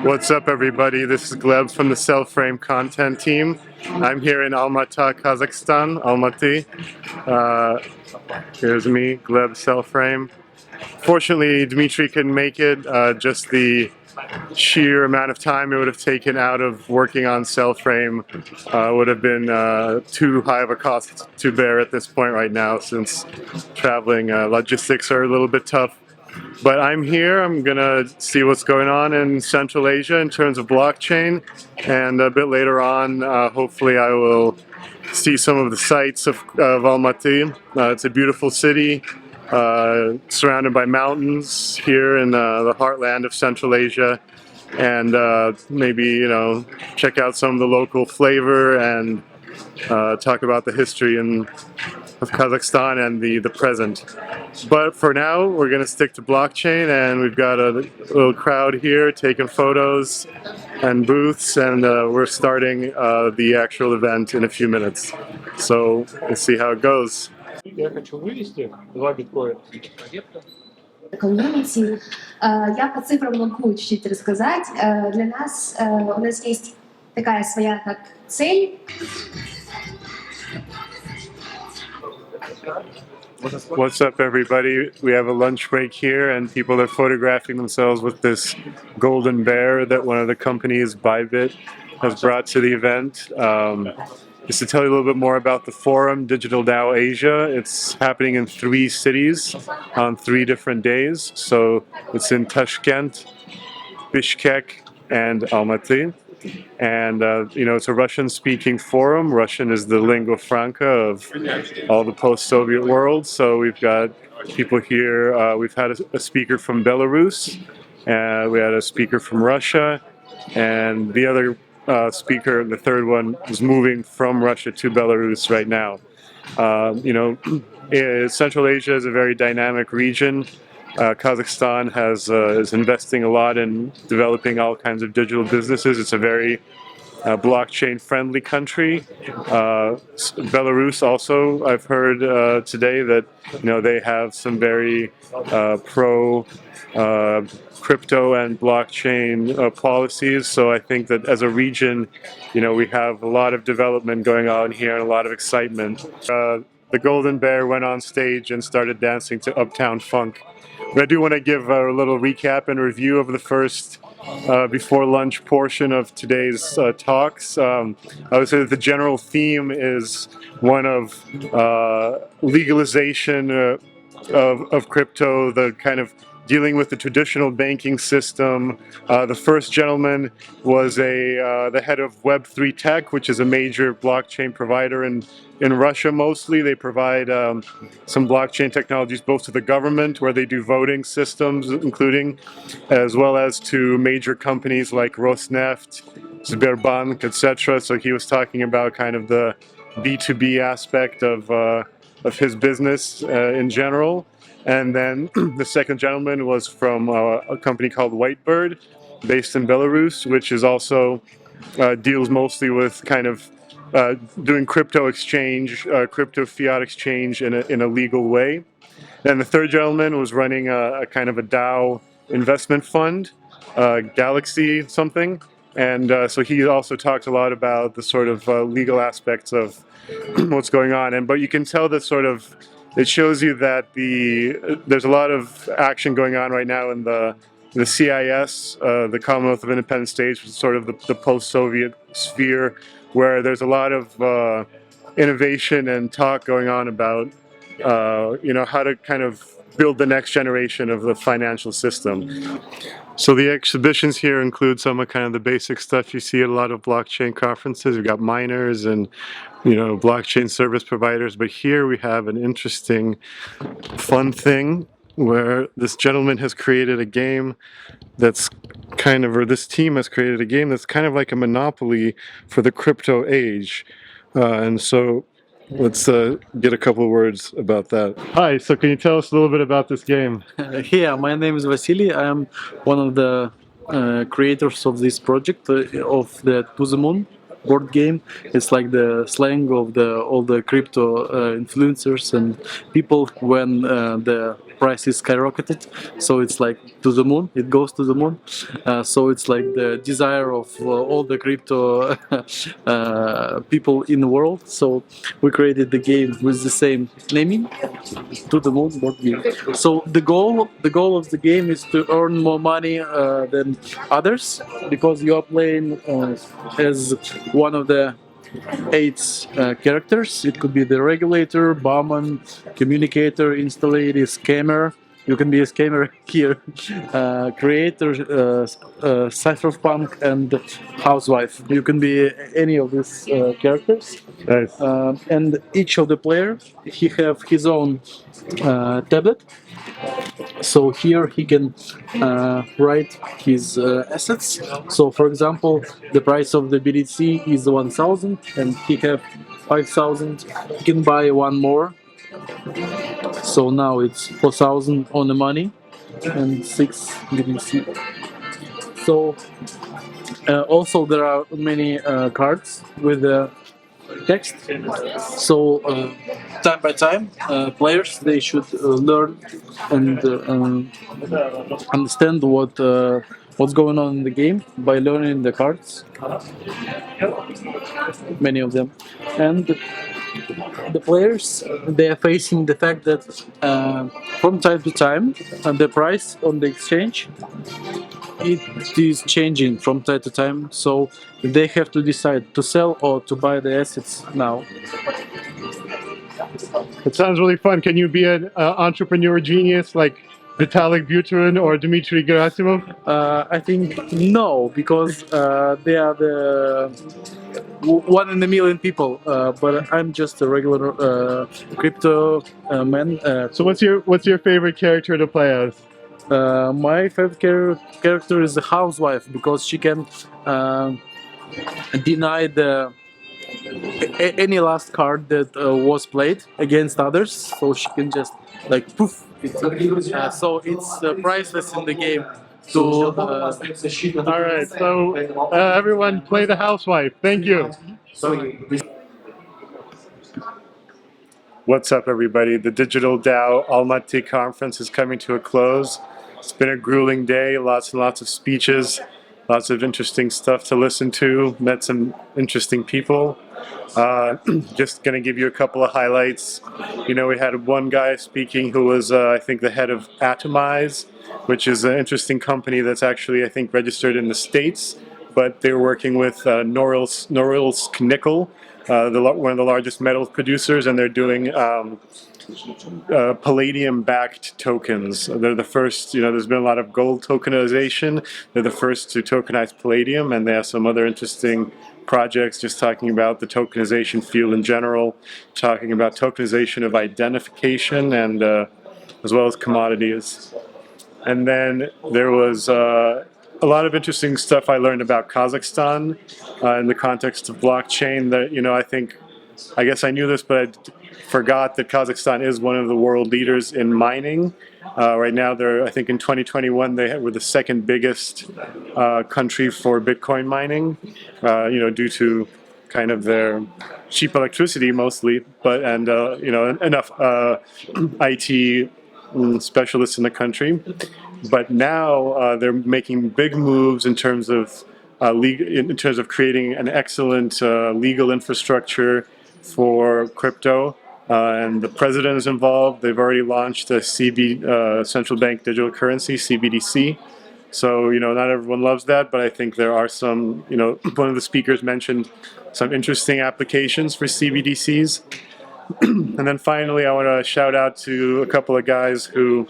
What's up, everybody? This is Gleb from the Cellframe content team. I'm here in Almaty, Kazakhstan, Almaty. Here's me, Gleb Cellframe. Fortunately, Dmitry couldn't make it. Just the sheer amount of time it would have taken out of working on Cellframe would have been too high of a cost to bear at this point right now, since traveling logistics are a little bit tough. But I'm here, I'm gonna see what's going on in Central Asia in terms of blockchain, and a bit later on, hopefully I will see some of the sights of Almaty. It's a beautiful city, surrounded by mountains here in the heartland of Central Asia, and maybe, check out some of the local flavor and talk about the history of Kazakhstan and the present. But for now, we're going to stick to blockchain, and we've got a little crowd here taking photos and booths, and we're starting the actual event in a few minutes. So we'll see how it goes. Я хочу вывести 2 биткоина. Комьюнити. Я по цифрам могу чуть-чуть рассказать. Для нас у нас есть такая своя как цель. What's up, everybody? We have a lunch break here, and people are photographing themselves with this golden bear that one of the companies, Bybit, has brought to the event. Just to tell you a little bit more about the forum, DigitalDAO Asia, it's happening in 3 cities on 3 different days. So it's in Tashkent, Bishkek, and Almaty. And, it's a Russian-speaking forum. Russian is the lingua franca of all the post-Soviet world. So we've got people here. We've had a speaker from Belarus. We had a speaker from Russia. And the other speaker, the third one, is moving from Russia to Belarus right now. Central Asia is a very dynamic region. Kazakhstan is investing a lot in developing all kinds of digital businesses. It's a very blockchain-friendly country. Belarus also, I've heard today that they have some very pro crypto and blockchain policies. So I think that as a region, we have a lot of development going on here and a lot of excitement. The Golden Bear went on stage and started dancing to Uptown Funk. But I do want to give a little recap and review of the first before lunch portion of today's talks. I would say that the general theme is one of legalization of crypto, the kind of dealing with the traditional banking system. The first gentleman was the head of Web3 Tech, which is a major blockchain provider in Russia mostly. They provide some blockchain technologies both to the government, where they do voting systems, including, as well as to major companies like Rosneft, Sberbank, etc. So he was talking about kind of the B2B aspect of his business in general. And then the second gentleman was from a company called Whitebird, based in Belarus, which is also deals mostly with kind of doing crypto exchange, crypto fiat exchange in a legal way. And the third gentleman was running a kind of a DAO investment fund, Galaxy something. And so he also talked a lot about the sort of legal aspects of what's going on. But you can tell that sort of it shows you that there's a lot of action going on right now in the CIS, the Commonwealth of Independent States, which is sort of the post-Soviet sphere, where there's a lot of innovation and talk going on about how to kind of build the next generation of the financial system. So the exhibitions here include some of kind of the basic stuff you see at a lot of blockchain conferences. We've got miners and blockchain service providers, but here we have an interesting, fun thing where this gentleman has created a game that's kind of, or this team has created a game that's kind of like a monopoly for the crypto age. And so let's get a couple of words about that. Hi, so can you tell us a little bit about this game? Yeah, my name is Vasily. I am one of the creators of this project, of the To the Moon. board game. It's like the slang of all the crypto influencers and people when the price is skyrocketed. So it's like to the moon. It goes to the moon. So it's like the desire of all the crypto people in the world. So we created the game with the same naming, to the moon board game. So the goal of the game is to earn more money than others, because you are playing as one of the eight characters. It could be the regulator, barman, communicator, installer, scammer. You can be a scammer here, creator, cypherpunk, and housewife. You can be any of these characters. Nice. And each of the player, he have his own tablet. So here he can write his assets. So for example, the price of the BTC is 1,000 and he have 5,000. He can buy one more. So now it's 4,000 on the money and 6 BTC. So also there are many cards with text. So time by time, players, they should learn and understand what's going on in the game by learning the cards, many of them. And the players, they are facing the fact that from time to time the price on the exchange, it is changing from time to time, so they have to decide to sell or to buy the assets now. It sounds really fun. Can you be an entrepreneur genius like Vitalik Buterin or Dmitry Gerasimov? I think no, because they are the one in a million people, but I'm just a regular crypto man. So what's your favorite character to play as? My favorite character is the housewife, because she can deny any last card that was played against others, so she can just like poof. So it's priceless in the game. All right, so everyone play the housewife. Thank you. What's up, everybody? The DigitalDAO Almaty conference is coming to a close. It's been a grueling day, lots and lots of speeches, lots of interesting stuff to listen to, met some interesting people. Just going to give you a couple of highlights. You know, we had one guy speaking who was, I think, the head of Atomize, which is an interesting company that's actually, I think, registered in the States, but they're working with Norilsk Nickel, one of the largest metals producers, and they're doing palladium-backed tokens. They're the first, you know, there's been a lot of gold tokenization. They're the first to tokenize palladium, and they have some other interesting projects just talking about the tokenization field in general, talking about tokenization of identification and as well as commodities. And then there was a lot of interesting stuff I learned about Kazakhstan in the context of blockchain. That, you know, I guess I knew this, but I forgot that Kazakhstan is one of the world leaders in mining. Right now, I think in 2021 they were the second biggest country for Bitcoin mining. You know, due to kind of their cheap electricity mostly, but you know, enough IT specialists in the country. But now they're making big moves in terms of creating an excellent legal infrastructure for crypto. And the president is involved. They've already launched a central bank digital currency, CBDC. So, you know, not everyone loves that, but I think there are some, you know, one of the speakers mentioned some interesting applications for CBDCs. And then finally, I want to shout out to a couple of guys who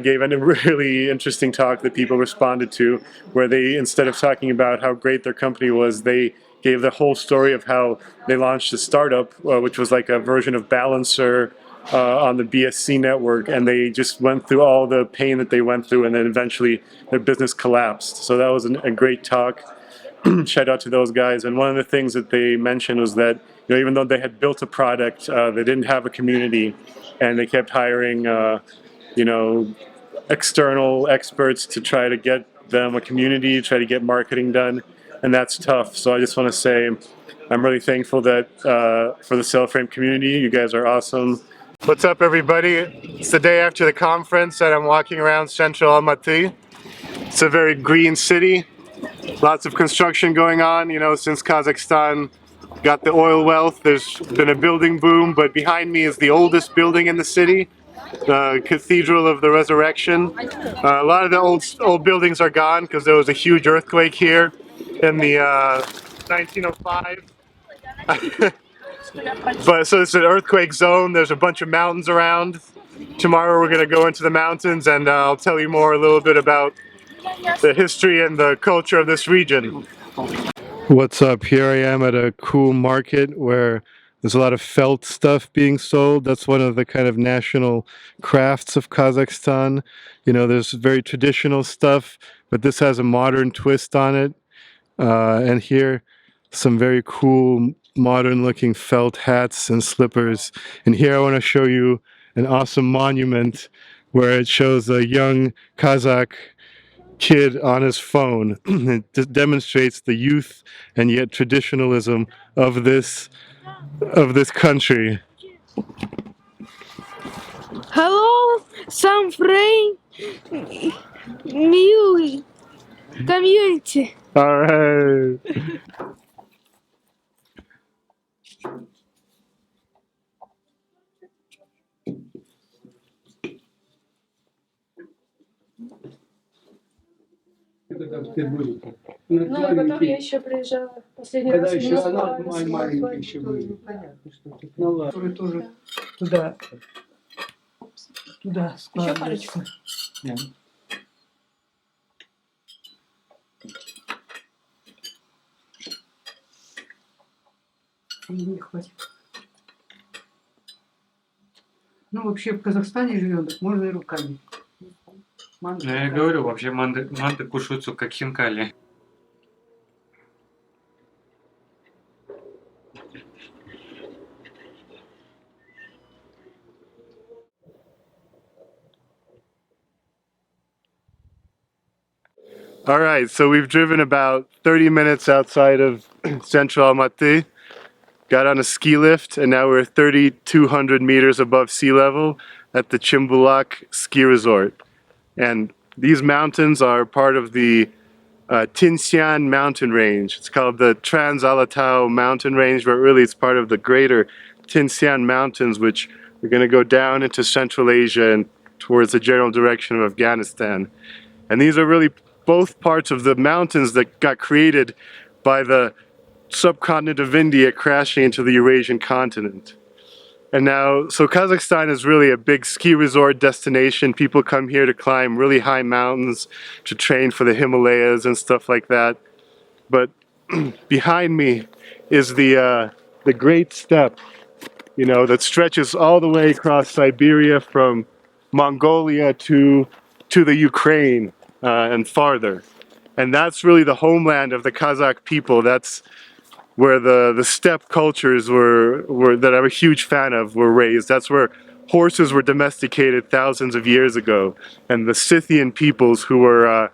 gave a really interesting talk that people responded to, where they, instead of talking about how great their company was, they gave the whole story of how they launched a startup, which was like a version of Balancer on the BSC network, and they just went through all the pain that they went through, and then eventually their business collapsed. So that was a great talk. Shout out to those guys. And one of the things that they mentioned was that, you know, even though they had built a product, they didn't have a community, and they kept hiring, you know, external experts to try to get them a community, try to get marketing done. and that's tough. So I just want to say I'm really thankful that for the Cellframe community. You guys are awesome. What's up, everybody? It's the day after the conference, and I'm walking around central Almaty. It's a very green city. Lots of construction going on. You know, since Kazakhstan got the oil wealth, there's been a building boom. But behind me is the oldest building in the city, the Cathedral of the Resurrection. A lot of the old buildings are gone because there was a huge earthquake here in the 1905. But so it's an earthquake zone. There's a bunch of mountains around. Tomorrow we're going to go into the mountains, and I'll tell you more a little bit about the history and the culture of this region. What's up? Here I am at a cool market where there's a lot of felt stuff being sold. That's one of the kind of national crafts of Kazakhstan. You know, there's very traditional stuff, but this has a modern twist on it. And here, some very cool modern looking felt hats and slippers. And here I want to show you an awesome monument where it shows a young Kazakh kid on his phone. It demonstrates the youth and yet traditionalism of this country. Hello, Cellframe, new community. All right. Ну и потом я еще приезжала последний раз. Когда еще она маленькая еще были. Понятно, что тут. Ну ладно. Тоже туда складывается. Еще парочку. Да. Не хватит. Ну вообще в Казахстане живем, так можно и руками. Ну, я говорю, вообще манты кушаются как хинкали. All right, so we've driven about 30 minutes outside of central Almaty, got on a ski lift, and now we're 3,200 meters above sea level at the Chimbulak ski resort. And these mountains are part of the Tincian mountain range. It's called the Trans-Alatau mountain range, but really it's part of the greater Tincian mountains, which are going to go down into Central Asia and towards the general direction of Afghanistan. And these are really both parts of the mountains that got created by the subcontinent of India crashing into the Eurasian continent. And now, so Kazakhstan is really a big ski resort destination. People come here to climb really high mountains, to train for the Himalayas and stuff like that. But behind me is the Great Steppe, you know, that stretches all the way across Siberia from Mongolia to the Ukraine and farther. And that's really the homeland of the Kazakh people. That's where the steppe cultures were that I'm a huge fan of were raised. That's where horses were domesticated thousands of years ago. And the Scythian peoples, who were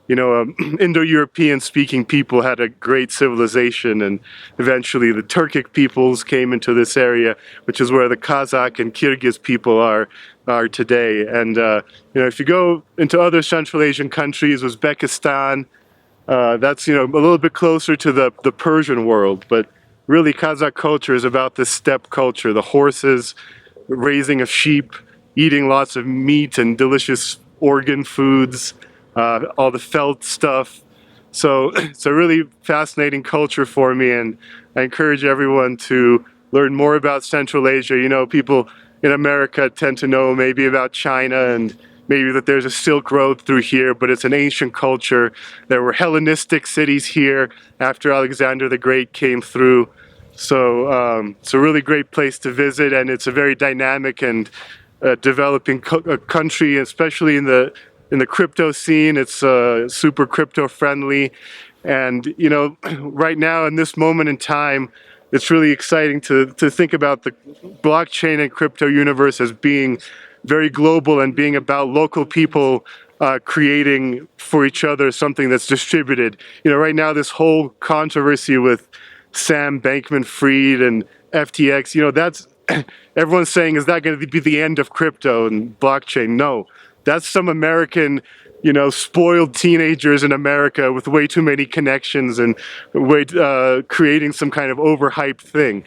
Indo-European speaking people, had a great civilization, and eventually the Turkic peoples came into this area, which is where the Kazakh and Kyrgyz people are today. And if you go into other Central Asian countries, Uzbekistan, that's a little bit closer to the Persian world, but really Kazakh culture is about the steppe culture, the horses, raising of sheep, eating lots of meat and delicious organ foods, all the felt stuff. So it's a really fascinating culture for me, and I encourage everyone to learn more about Central Asia. You know, people in America tend to know maybe about China and maybe that there's a Silk Road through here, but it's an ancient culture. There were Hellenistic cities here after Alexander the Great came through. So it's a really great place to visit, and it's a very dynamic and developing country, especially in the crypto scene. It's super crypto friendly, and right now in this moment in time, it's really exciting to think about the blockchain and crypto universe as being very global and being about local people creating for each other something that's distributed. You know, right now this whole controversy with Sam Bankman-Fried and FTX, you know, that's everyone's saying, is that going to be the end of crypto and blockchain? No, that's some American, you know, spoiled teenagers in America with way too many connections and creating some kind of overhyped thing.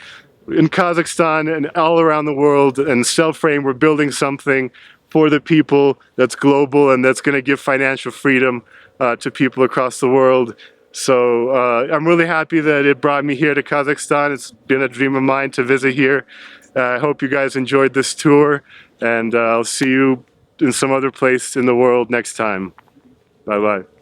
In Kazakhstan and all around the world and Cellframe, we're building something for the people that's global and that's going to give financial freedom to people across the world. So I'm really happy that it brought me here to Kazakhstan. It's been a dream of mine to visit here. I hope you guys enjoyed this tour, and I'll see you in some other place in the world next time. Bye-bye.